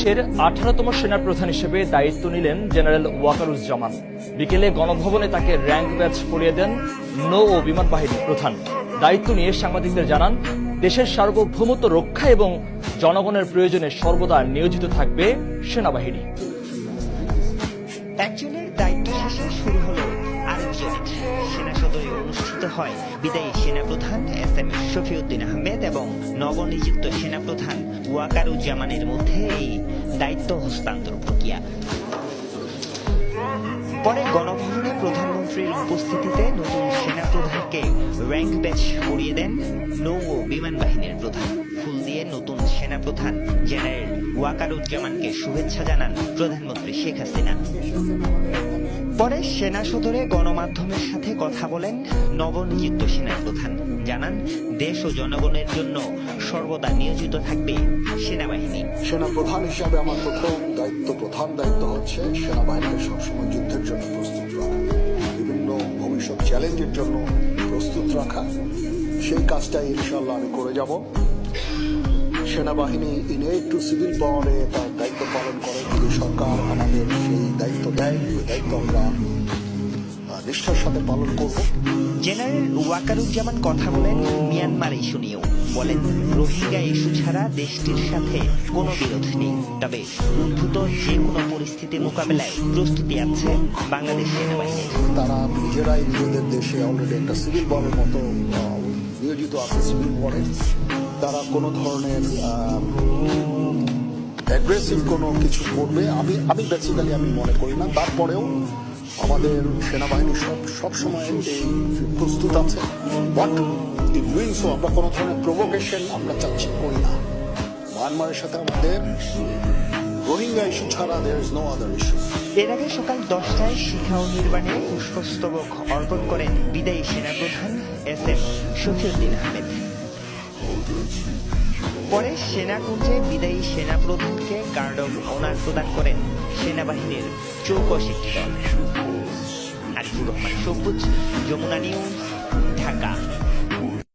দেশের 18তম সেনাপ্রধান হিসেবে দায়িত্ব নিলেন জেনারেল ওয়াকারুজ্জামান। বিকেলে গণভবনে তাকে র্যাঙ্ক ব্যাজ পরিয়ে দেন নৌ ও বিমান বাহিনীর প্রধান। দায়িত্ব নিয়ে সাংবাদিকদের জানান, দেশের সার্বভৌমত্ব রক্ষা এবং জনগণের প্রয়োজনে সর্বদা নিয়োজিত থাকবে সেনাবাহিনী। একজনের দায়িত্ব শেষে শুরু হলো আরেকজনের। সেনা সদরে অনুষ্ঠিত হয় বিদায়ী সেনাপ্রধান এস.এম. শফিউদ্দিন আহমেদ এবং নবনিযুক্ত সেনাপ্রধান ওয়াকারুজ্জামানের মধ্যে এই দায়িত্ব হস্তান্তর প্রক্রিয়া। পরে গণভবনে প্রধানমন্ত্রীর উপস্থিতিতে নতুন সেনাপ্রধানকে র্যাঙ্ক ব্যাজ পরিয়ে দেন নৌ ও বিমান বাহিনীর প্রধান। ফুল দিয়ে নতুন সেনাপ্রধান জেনারেল ওয়াকারুজ্জামানকে শুভেচ্ছা জানান প্রধানমন্ত্রী শেখ হাসিনা। পরে সেনা সদরে গণমাধ্যমের সাথে কথা বলেন নবনিযুক্ত সেনাপ্রধান। জানান, দেশ ও জনগণের জন্য সর্বদা নিয়োজিত থাকবে সেনাবাহিনী। সেনাপ্রধান হিসাবে আমার প্রধান দায়িত্ব হচ্ছে সেনাবাহিনীকে সবসময় যুদ্ধের জন্য প্রস্তুত রাখা, বিভিন্ন ভবিষ্যৎ চ্যালেঞ্জের জন্য প্রস্তুত রাখা। সেই কাজটাই ইনশাআল্লাহ আমি করে যাব। সেনাবাহিনী ইনেট টু সিভিল পাওয়ারে তার দায়িত্ব পালন করে। যদি সরকার আমাদের সেই দায়িত্ব দেয়, ওই দায়িত্ব আমরা নিষ্ঠার সাথে পালন করব। জেনারেল ওয়াকারুজ্জামান কথা বলেন মিয়ানমার ইস্যু নিয়েও। বলেন, রোহিঙ্গা ইস্যু ছাড়া দেশটির সাথে কোনো বিরোধ নেই, তবে উদ্ভূত যে কোনো পরিস্থিতি মোকাবেলায় প্রস্তুতি আছে বাংলাদেশ সেনাবাহিনীর। তারা নিজেরাই নিজেদের দেশে অলরেডি একটা সিভিল ওয়ারের মতো নিয়োজিত আছে। সিভিল ওয়ারে তারা কোনো ধরনের অ্যাগ্রেসিভ কোনো কিছু করবে আমি বেসিক্যালি আমি মনে করি না। তারপরেও আমাদের সেনাবাহিনী সবসময় এই প্রস্তুত আছে। বাট ইন ডুইং সো আমরা কোনো ধরনের প্রভোকেশন আমরা চাচ্ছি করি না। মায়ানমারের সাথে আমাদের রোহিঙ্গা ইস্যু ছাড়া there is no other issue. এর আগে সকাল 10টায় শিখা ও নির্বাণে পুষ্পস্তবক অর্পণ করেন বিদায়ী সেনাপ্রধান এস.এম. শফিউদ্দিন আহমেদ। পরে সেনাকুঞ্জে বিদায়ী সেনাপ্রধানকে গার্ড অব অনার প্রদান করেন সেনাবাহিনীর চৌকস একটি দল। আরিফুর রহমান সবুজ, যমুনা নিউজ, ঢাকা।